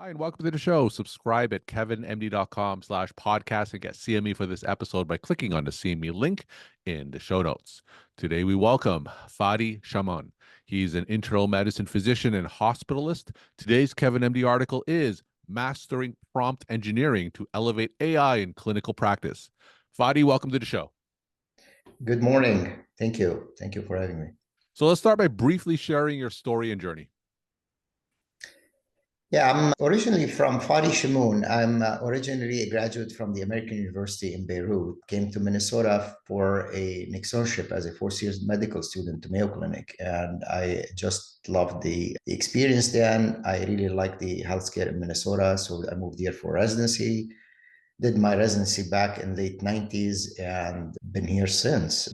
Hi, and welcome to the show. Subscribe at kevinmd.com/podcast and get CME for this episode by clicking on the CME link in the show notes. Today, we welcome Fady Chamoun. He's an internal medicine physician and hospitalist. Today's Kevin MD article is Mastering Prompt Engineering to Elevate AI in Clinical Practice. Fady, welcome to the show. Good morning. Thank you. Thank you for having me. So let's start by briefly sharing your story and journey. Yeah, I'm originally from Fady Chamoun. I'm originally a graduate from the American University in Beirut. Came to Minnesota for an externship as a fourth-year medical student to Mayo Clinic. And I just loved the experience then. I really liked the healthcare in Minnesota. So I moved here for residency. Did my residency back in late 90s and been here since.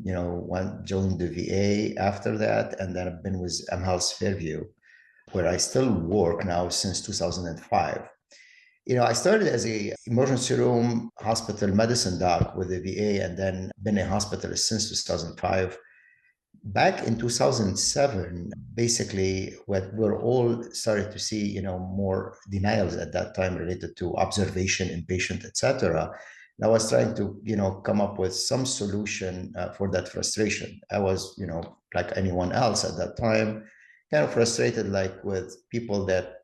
Joined the VA after that. And then I've been with Health Fairview, where I still work now since 2005. I started as a emergency room hospital medicine doc with the VA and then been a hospitalist since 2005. Back in 2007, basically, what we're all started to see, more denials at that time related to observation, inpatient, etc. And I was trying to, come up with some solution for that frustration. I was, like anyone else at that time, kind of frustrated, like with people that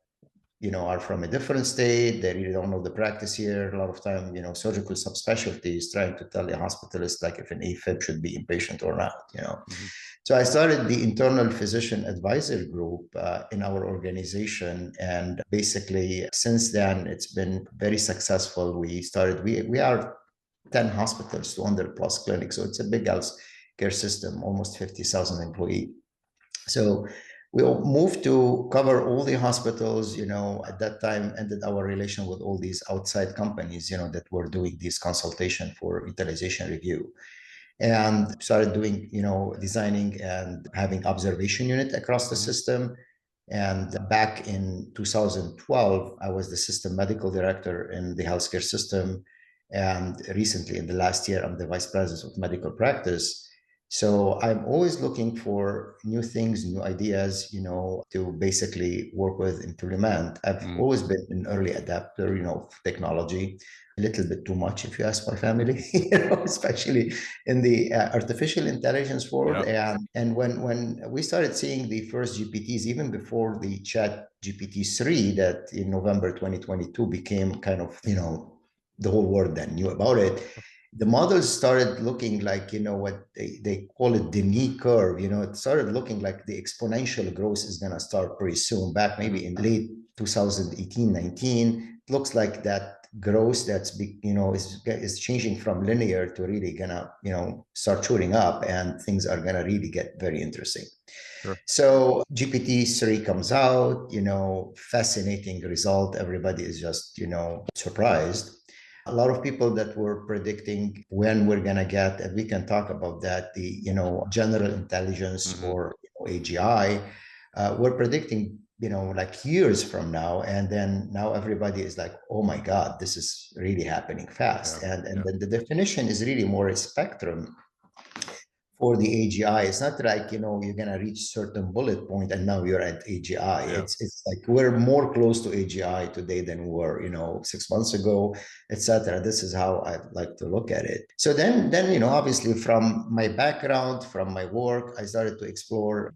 are from a different state. They really don't know the practice here. A lot of time, surgical subspecialties trying to tell a hospitalist like if an AFib should be inpatient or not. So I started the internal physician advisor group in our organization, and basically since then it's been very successful. We are 10 hospitals, 200 plus clinics, so it's a big health care system, almost 50,000 employees. So we moved to cover all the hospitals. At that time ended our relation with all these outside companies, that were doing this consultation for utilization review, and started doing, designing and having observation unit across the system. And back in 2012, I was the system medical director in the healthcare system. And recently, in the last year, I'm the vice president of medical practice. So I'm always looking for new things, new ideas, to basically work with, implement. I've always been an early adapter, of technology, a little bit too much, if you ask my family, especially in the artificial intelligence world. Yeah. And when we started seeing the first GPTs, even before the Chat GPT-3, that in November 2022 became kind of, the whole world then knew about it. The models started looking like, what they call it the knee curve. It started looking like the exponential growth is going to start pretty soon. Back maybe in late 2018, 19, it looks like that growth is changing from linear to really gonna, start shooting up, and things are gonna really get very interesting. Sure. So GPT-3 comes out, fascinating result. Everybody is just, surprised. A lot of people that were predicting when we're going to get, and we can talk about that, the general intelligence or AGI, we're predicting like years from now. And then now everybody is like, oh my God, this is really happening fast. And then the definition is really more a spectrum for the AGI. It's not like, you're going to reach certain bullet point and now you're at AGI. Yeah. It's like we're more close to AGI today than we were, 6 months ago, etc. This is how I like to look at it. So then, obviously from my background, from my work, I started to explore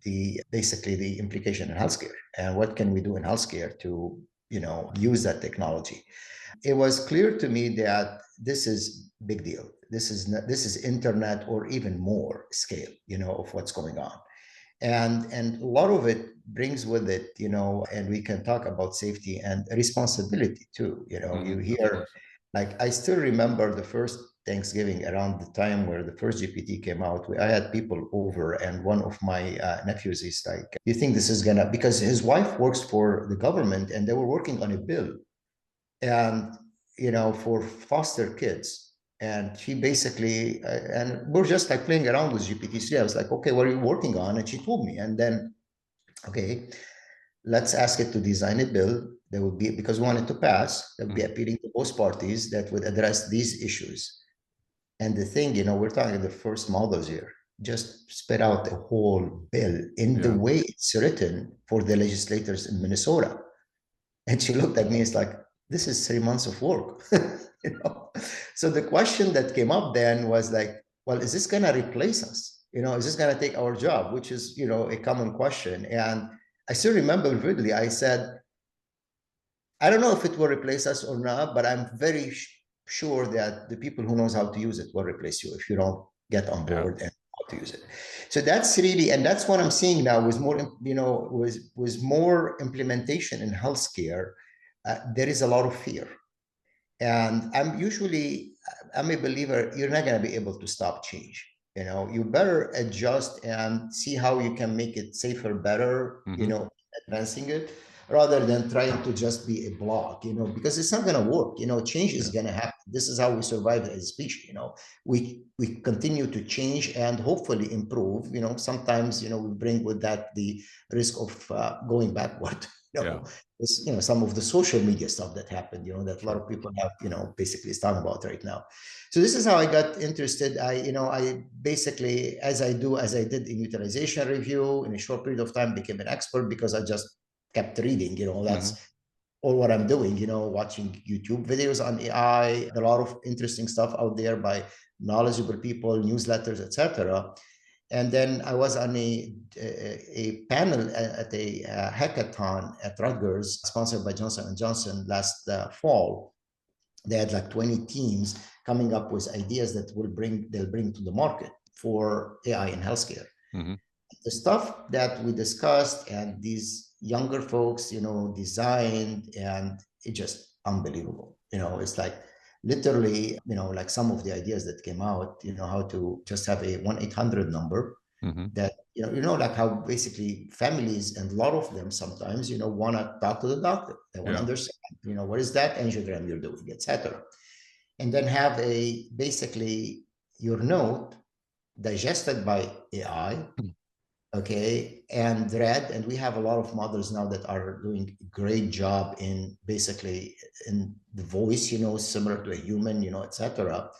basically the implication in healthcare and what can we do in healthcare to, use that technology. It was clear to me that this is big deal. This is internet or even more scale, of what's going on. And a lot of it brings with it, and we can talk about safety and responsibility too. You hear, like, I still remember the first Thanksgiving around the time where the first GPT came out. I had people over, and one of my nephews is like, you think this is gonna, because his wife works for the government and they were working on a bill, and for foster kids. And she basically, and we're just like playing around with GPT-3. I was like, okay, what are you working on? And she told me. And then, okay, let's ask it to design a bill that would be, because we want it to pass, that would be appealing to both parties, that would address these issues. And the thing, we're talking the first models here, just spit out a whole bill in the way it's written for the legislators in Minnesota. And she looked at me, it's like, this is 3 months of work. You know? So the question that came up then was like, well, is this going to replace us? You know, is this going to take our job? Which is, you know, a common question. And I still remember vividly, I said, I don't know if it will replace us or not, but I'm very sure that the people who knows how to use it will replace you if you don't get on Yeah. board and how to use it. So that's really, and that's what I'm seeing now with more, you know, with more implementation in healthcare. There is a lot of fear. And I'm a believer, you're not going to be able to stop change. You know, you better adjust and see how you can make it safer, better, you know, advancing it, rather than trying to just be a block, you know, because it's not going to work. You know, change is going to happen. This is how we survive as a species. You know, we continue to change and hopefully improve. You know, sometimes, you know, we bring with that the risk of going backward. You Yeah. know, you know, some of the social media stuff that happened, you know, that a lot Sure. of people have, you know, basically is talking about right now. So this is how I got interested. I basically, as I did in utilization review, in a short period of time, became an expert because I just kept reading, you know, that's all what I'm doing, you know, watching YouTube videos on AI, a lot of interesting stuff out there by knowledgeable people, newsletters, etc. And then I was on a panel at a hackathon at Rutgers, sponsored by Johnson & Johnson last fall. They had like 20 teams coming up with ideas that they'll bring to the market for AI in healthcare. The stuff that we discussed and these younger folks, you know, designed, and it's just unbelievable. You know, it's like literally, you know, like some of the ideas that came out, you know, how to just have a 1-800 number that, you know, like how basically families, and a lot of them sometimes, you know, want to talk to the doctor. They want to Yeah. understand, you know, what is that angiogram you're doing, etc. And then have a basically your note digested by AI, okay, and read. And we have a lot of models now that are doing a great job in basically in the voice, you know, similar to a human, you know, etc.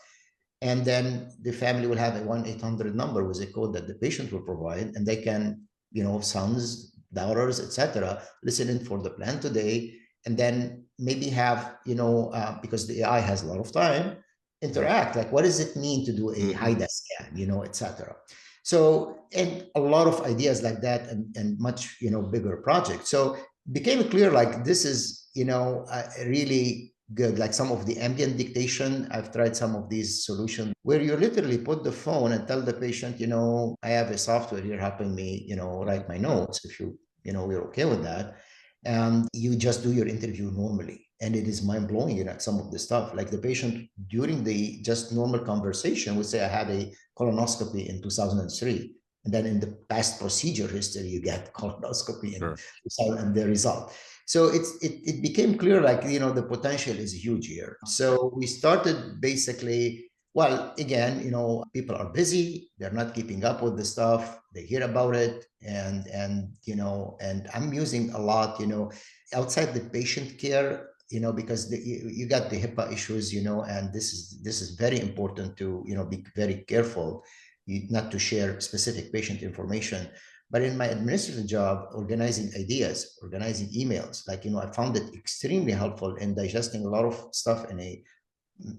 And then the family will have a 1-800 number with a code that the patient will provide, and they can, you know, sons, daughters, etc., listen in for the plan today, and then maybe have, you know, because the AI has a lot of time, interact. Like, what does it mean to do a HIDA scan, you know, etc. So, and a lot of ideas like that, and much, you know, bigger projects. So it became clear, like, this is, you know, really good. Like some of the ambient dictation, I've tried some of these solutions where you literally put the phone and tell the patient, you know, I have a software here helping me, you know, write my notes, if you know, you're okay with that. And you just do your interview normally. And it is mind blowing, you know, some of the stuff. Like the patient during the just normal conversation would say, I had a colonoscopy in 2003. And then in the past procedure history, you get colonoscopy and the result. So it became clear, like, you know, the potential is huge here. So we started basically, well, again, you know, people are busy, they're not keeping up with the stuff, they hear about it, and you know, and I'm using a lot, you know, outside the patient care, you know, because you got the HIPAA issues, you know, and this is very important to, you know, be very careful, not to share specific patient information. But in my administrative job, organizing ideas, organizing emails, like, you know, I found it extremely helpful in digesting a lot of stuff in a,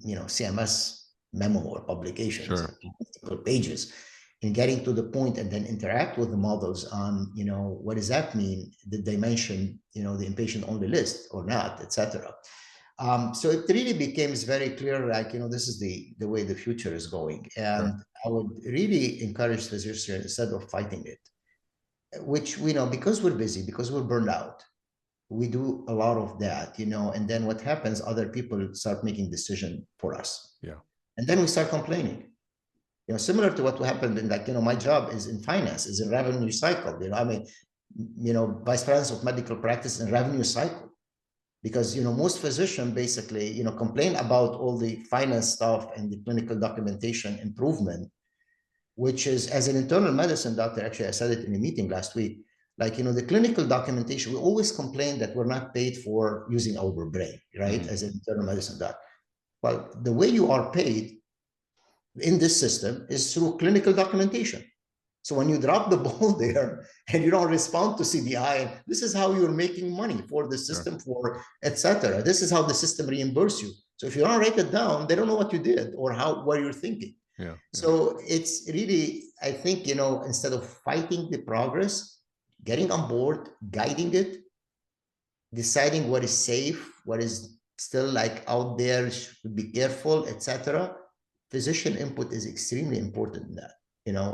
you know, CMS memo or publications, multiple pages, and getting to the point, and then interact with the models on, you know, what does that mean? Did they mention, you know, the inpatient only list or not, etc. So it really becomes very clear, like, you know, this is the way the future is going. And I would really encourage physicians, instead of fighting it, which we know, because we're busy, because we're burned out, we do a lot of that, you know, and then what happens, other people start making decision for us. Yeah. And then we start complaining. You know, similar to what happened in, like, you know, my job is in finance, is in revenue cycle. You know, I mean, you know, vice president of medical practice in revenue cycle. Because, you know, most physicians basically, you know, complain about all the finance stuff and the clinical documentation improvement, which is, as an internal medicine doctor, actually, I said it in a meeting last week, like, you know, the clinical documentation, we always complain that we're not paid for using our brain, right? As an internal medicine doctor. Well, the way you are paid in this system is through clinical documentation. So when you drop the ball there and you don't respond to CDI, this is how you're making money for the Sure. system, for etc. This is how the system reimburses you. So if you don't write it down, they don't know what you did or what you're thinking. Yeah. Yeah. So it's really, I think, instead of fighting the progress, getting on board, guiding it, deciding what is safe, what is still like out there, should be careful, etc. Physician input is extremely important in that,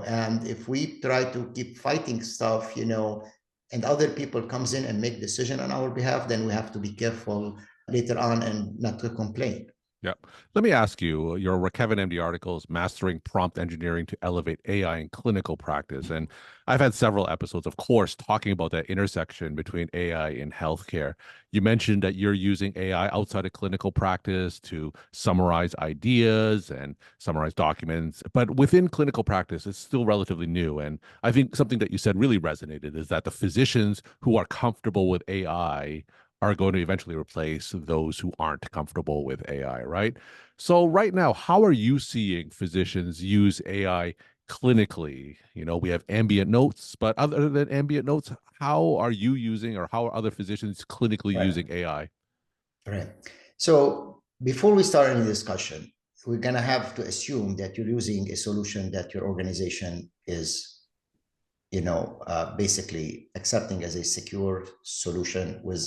and if we try to keep fighting stuff, and other people comes in and make decision on our behalf, then we have to be careful later on and not to complain. Yeah. Let me ask you, your Kevin MD article is Mastering Prompt Engineering to Elevate AI in Clinical Practice. And I've had several episodes, of course, talking about that intersection between AI and healthcare. You mentioned that you're using AI outside of clinical practice to summarize ideas and summarize documents. But within clinical practice, it's still relatively new. And I think something that you said really resonated is that the physicians who are comfortable with AI are going to eventually replace those who aren't comfortable with AI, right? So right now, how are you seeing physicians use AI clinically? We have ambient notes, but other than ambient notes, how are you using or how are other physicians clinically Right. using AI? Right. So before we start any discussion, we're going to have to assume that you're using a solution that your organization is basically accepting as a secure solution with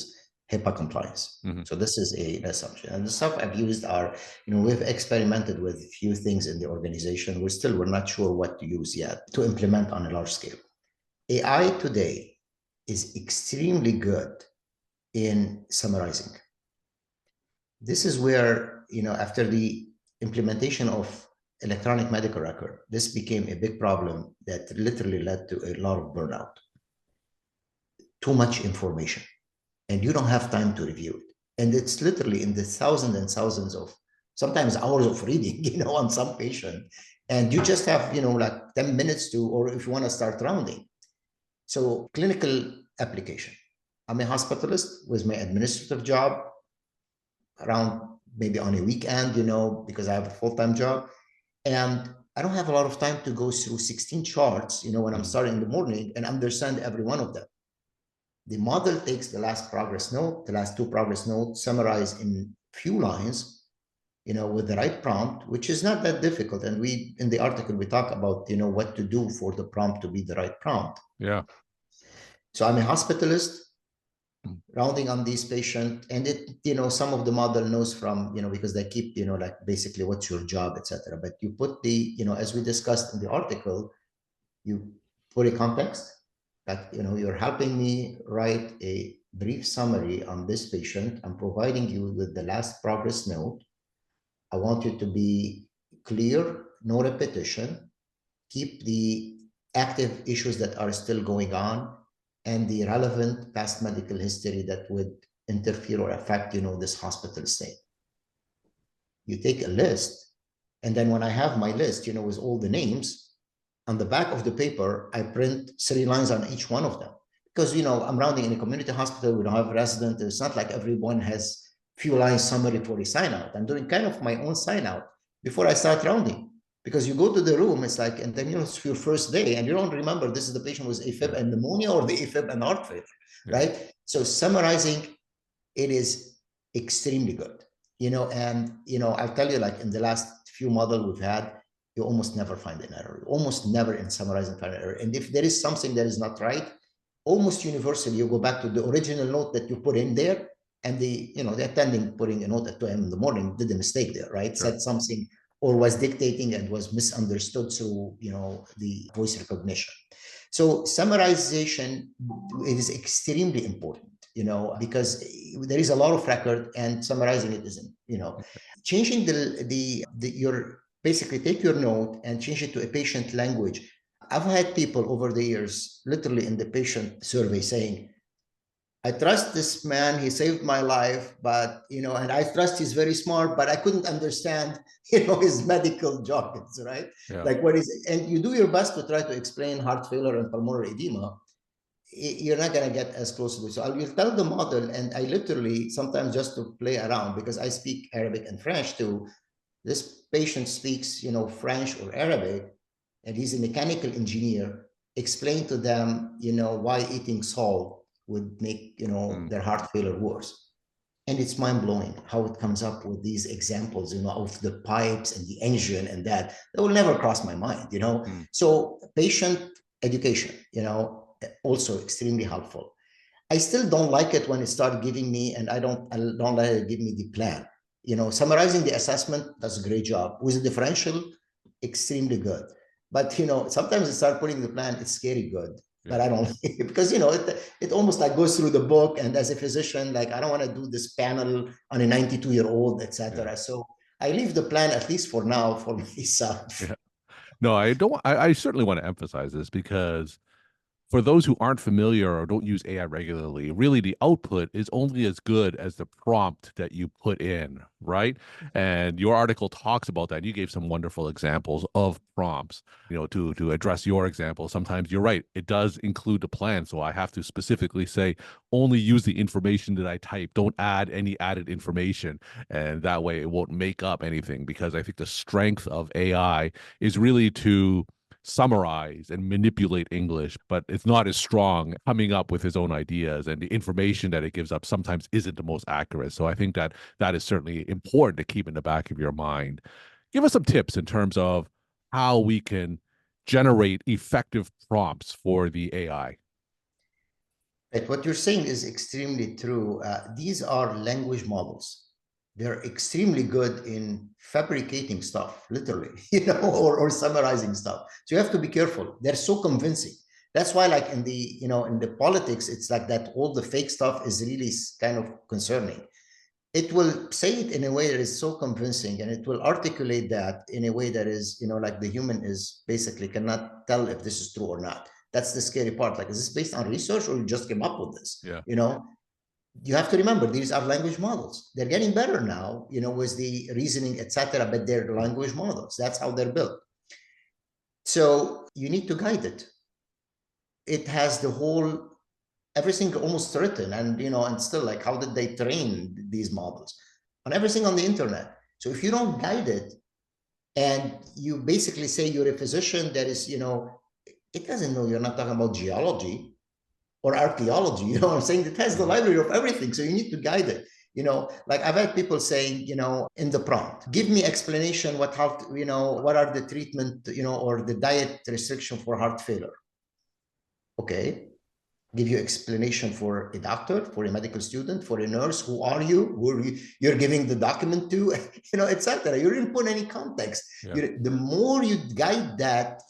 HIPAA compliance. Mm-hmm. So this is an assumption. And the stuff I've used are, we've experimented with a few things in the organization. We're not sure what to use yet to implement on a large scale. AI today is extremely good in summarizing. This is where, after the implementation of electronic medical record, this became a big problem that literally led to a lot of burnout. Too much information, and you don't have time to review it. And it's literally in the thousands and thousands of sometimes hours of reading, on some patient. And you just have, like 10 minutes to, or if you want to start rounding. So clinical application. I'm a hospitalist with my administrative job around maybe on a weekend, because I have a full-time job. And I don't have a lot of time to go through 16 charts, when I'm starting in the morning and understand every one of them. The model takes the last progress note, the last two progress notes, summarized in few lines, with the right prompt, which is not that difficult. And in the article, we talk about, what to do for the prompt to be the right prompt. Yeah. So I'm a hospitalist, rounding on these patients, and some of the model knows from, because they keep, like basically what's your job, etc. But you put the, as we discussed in the article, you put a context that, you're helping me write a brief summary on this patient. I'm providing you with the last progress note. I want you to be clear, no repetition, keep the active issues that are still going on and the relevant past medical history that would interfere or affect, this hospital stay. You take a list, and then when I have my list, with all the names, on the back of the paper, I print 3 lines on each one of them. Because, I'm rounding in a community hospital, we don't have residents. It's not like everyone has few lines summary for a sign out. I'm doing kind of my own sign out before I start rounding. Because you go to the room, it's like, and then it's your first day, and you don't remember this is the patient with AFib and pneumonia or the AFib and heart failure, right? So summarizing, it is extremely good, and I'll tell you, like in the last few models we've had, you almost never find an error. You almost never in summarizing find an error. And if there is something that is not right, almost universally you go back to the original note that you put in there, and the attending putting a note at 2 a.m. in the morning did a mistake there, right? Sure. Said something or was dictating and was misunderstood through the voice recognition. So summarization is extremely important, because there is a lot of record and summarizing it isn't, changing your basically take your note and change it to a patient language. I've had people over the years, literally in the patient survey, saying, I trust this man, he saved my life, but, and I trust he's very smart, but I couldn't understand, his medical jargons, right? Yeah. Like and you do your best to try to explain heart failure and pulmonary edema. You're not going to get as close to it. So I'll tell the model, and I literally sometimes just to play around, because I speak Arabic and French too. This patient speaks, French or Arabic, and he's a mechanical engineer. explain to them, why eating salt would make, Mm, their heart failure worse. And it's mind blowing how it comes up with these examples, of the pipes and the engine and that will never cross my mind. mm, So patient education, also extremely helpful. I still don't like it when it started giving me, and I don't let it give me the plan. Summarizing the assessment does a great job. With the differential, extremely good. But sometimes it start putting the plan, it's scary good. But yeah. I don't like it because it almost like goes through the book. And as a physician, like I don't want to do this panel on a 92-year-old, Yeah. etc. So I leave the plan at least for now for myself. Yeah. No, I don't. I certainly want to emphasize this because for those who aren't familiar or don't use AI regularly, really the output is only as good as the prompt that you put in, right? And your article talks about that. You gave some wonderful examples of prompts, to address your example. Sometimes you're right, it does include the plan. So I have to specifically say, only use the information that I type. Don't add any added information. And that way it won't make up anything because I think the strength of AI is really to summarize and manipulate English, but it's not as strong coming up with his own ideas, and the information that it gives up sometimes isn't the most accurate. So I think that that is certainly important to keep in the back of your mind. Give us some tips in terms of how we can generate effective prompts for the AI. Right. What you're saying is extremely true. These are language models. They're extremely good in fabricating stuff, literally, or summarizing stuff. So you have to be careful. They're so convincing. That's why, like in the politics, it's like that all the fake stuff is really kind of concerning. It will say it in a way that is so convincing, and it will articulate that in a way that is, like the human is basically cannot tell if this is true or not. That's the scary part. Like, is this based on research or you just came up with this? Yeah. You have to remember these are language models. They're getting better now, with the reasoning, etc. But they're language models. That's how they're built. So you need to guide it. It has the whole everything almost written, and still, like, how did they train these models on everything on the internet? So if you don't guide it, and you basically say you're a physician that is, it doesn't know you're not talking about geology or archaeology. You know what I'm saying? It has the Mhm. library of everything, so you need to guide it. Like I've had people saying, in the prompt, give me explanation what are the treatment, or the diet restriction for heart failure. Okay, give you explanation for a doctor, for a medical student, for a nurse. Who are you? Who are you? You're giving the document to, etc. You didn't put any context. Yeah. The more you guide that,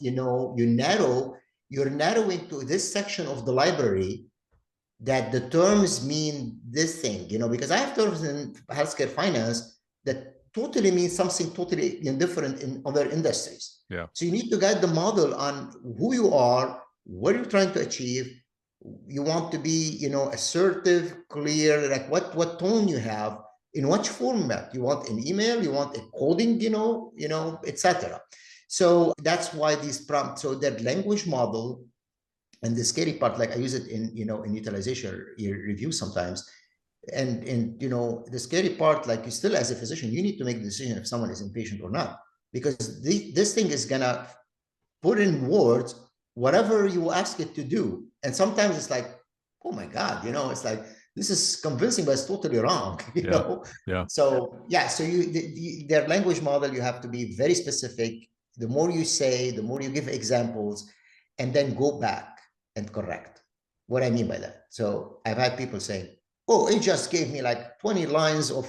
you're narrowing to this section of the library that the terms mean this thing, because I have terms in healthcare finance that totally means something totally different in other industries. Yeah. So you need to guide the model on who you are, what you're trying to achieve. You want to be, assertive, clear, like what tone you have, in which format you want, an email, you want a coding, etc. So that's why these prompts, so that language model. And the scary part, like I use it in utilization review sometimes. And the scary part, like, you still, as a physician, you need to make the decision if someone is inpatient or not, because this thing is gonna put in words whatever you ask it to do. And sometimes it's like, oh my God, it's like, this is convincing, but it's totally wrong, Yeah. Yeah. So yeah, so their language model, you have to be very specific. The more you say, the more you give examples, and then go back and correct. What I mean by that. So I've had people saying, oh, it just gave me like 20 lines of,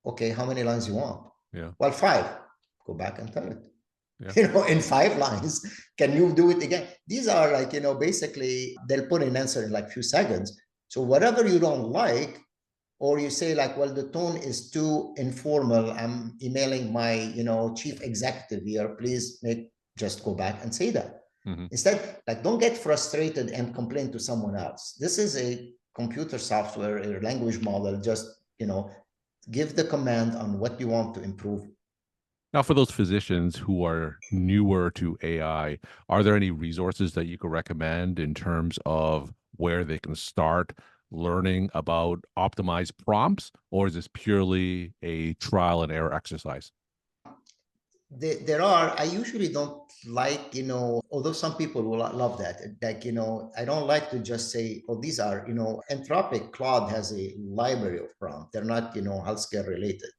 okay, how many lines you want? Yeah. Well, 5. Go back and tell it. Yeah. In 5 lines, can you do it again? These are like, basically they'll put an answer in like few seconds. So whatever you don't like, or you say like, well, the tone is too informal, I'm emailing my, chief executive here, please just go back and say that. Hmm. Instead, like, don't get frustrated and complain to someone else. This is a computer software, a language model. Just, give the command on what you want to improve. Now, for those physicians who are newer to AI, are there any resources that you could recommend in terms of where they can start learning about optimized prompts, or is this purely a trial and error exercise? There are, I usually don't like, although some people will love that, like, I don't like to just say, oh, these are, Anthropic Claude has a library of prompt. They're not, healthcare related.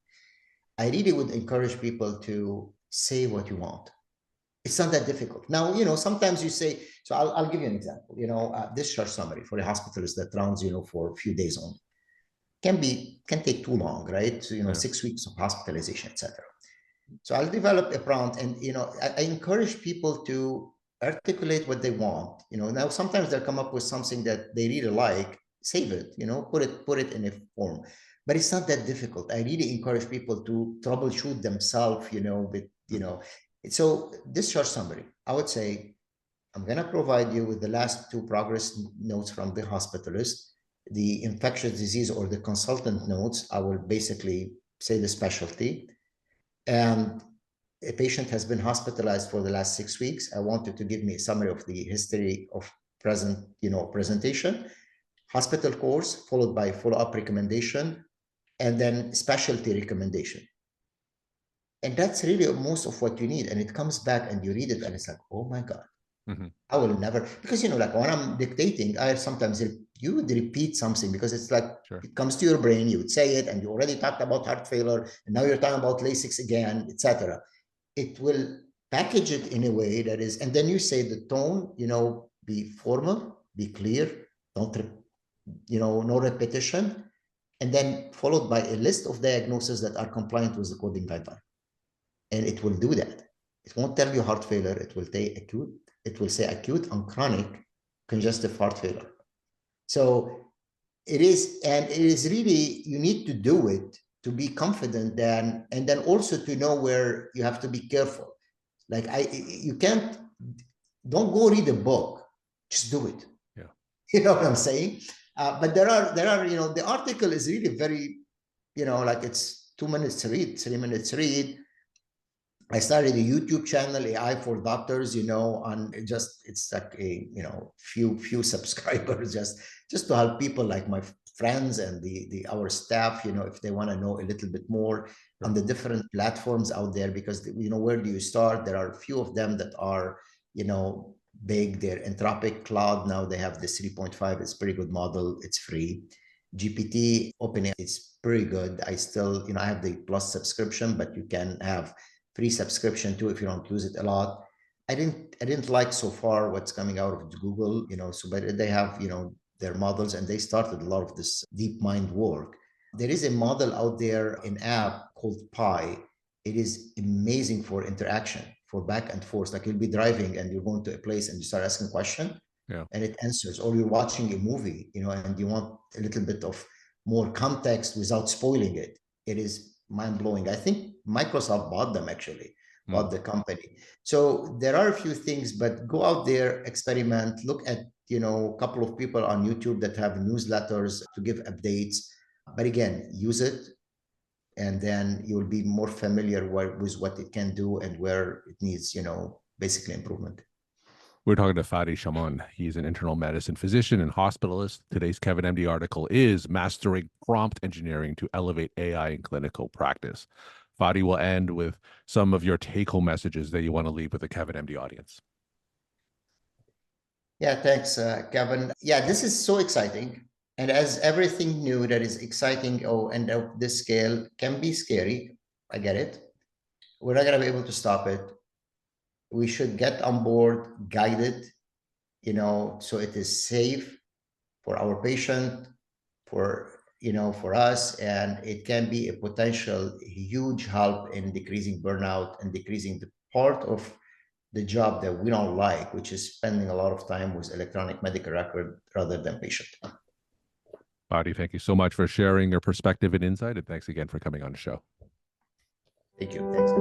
I really would encourage people to say what you want. It's not that difficult. Now, sometimes you say, so I'll give you an example, discharge summary for a hospitalist that runs, for a few days only. Can take too long, right? So, Yeah. 6 weeks of hospitalization, etc. So I'll develop a prompt, and I encourage people to articulate what they want. Now sometimes they'll come up with something that they really like, save it, put it in a form. But it's not that difficult. I really encourage people to troubleshoot themselves, with, so discharge summary. I would say, I'm going to provide you with the last 2 progress notes from the hospitalist, the infectious disease or the consultant notes. I will basically say the specialty. And a patient has been hospitalized for the last 6 weeks. I want you to give me a summary of the history of presentation, hospital course, followed by follow-up recommendation, and then specialty recommendation. And that's really most of what you need. And it comes back and you read it and it's like, oh my God, I will never, because, like when I'm dictating, I sometimes, you would repeat something because it's like, Sure. it comes to your brain, you would say it, and you already talked about heart failure, and now you're talking about LASIX again, etc. It will package it in a way that is, and then you say the tone, be formal, be clear, don't, no repetition, and then followed by a list of diagnoses that are compliant with the coding guideline. And it will do that. It won't tell you heart failure. It will say acute. It will say acute and chronic congestive heart failure. So it is, and it is really, you need to do it to be confident then, and then also to know where you have to be careful. Like you don't go read a book, just do it. Yeah. You know what I'm saying? But there are, the article is really very, like it's 2 minutes to read, 3 minutes to read. I started a YouTube channel, AI for Doctors, on just, it's like a, few subscribers, just to help people like my friends and our staff, if they want to know a little bit more on the different platforms out there, because, where do you start? There are a few of them that are, big. They're Anthropic Cloud. Now they have this 3.5. It's a pretty good model. It's free. GPT, OpenAI, it's pretty good. I still, I have the Plus subscription, but you can have free subscription too if you don't use it a lot. I didn't like so far what's coming out of Google, so, but they have, their models, and they started a lot of this deep mind work. There is a model out there, an app called Pi. It is amazing for interaction, for back and forth. Like you'll be driving and you're going to a place and you start asking a question, Yeah. and it answers. Or you're watching a movie, and you want a little bit of more context without spoiling it. It is mind-blowing. I think Microsoft bought them, actually, bought the company. So there are a few things, but go out there, experiment, look at, a couple of people on YouTube that have newsletters to give updates. But again, use it, and then you'll be more familiar with what it can do and where it needs, basically improvement. We're talking to Fady Chamoun. He's an internal medicine physician and hospitalist. Today's Kevin MD article is Mastering Prompt Engineering to Elevate AI in Clinical Practice. Fady will end with some of your take-home messages that you want to leave with the Kevin MD audience. Yeah, thanks, Kevin. Yeah, this is so exciting. And as everything new that is exciting, and of this scale can be scary, I get it. We're not going to be able to stop it. We should get on board, guided, so it is safe for our patient, for us, and it can be a potential huge help in decreasing burnout and decreasing the part of the job that we don't like, which is spending a lot of time with electronic medical record rather than patient. Fady, thank you so much for sharing your perspective and insight, and thanks again for coming on the show. Thank you. Thanks.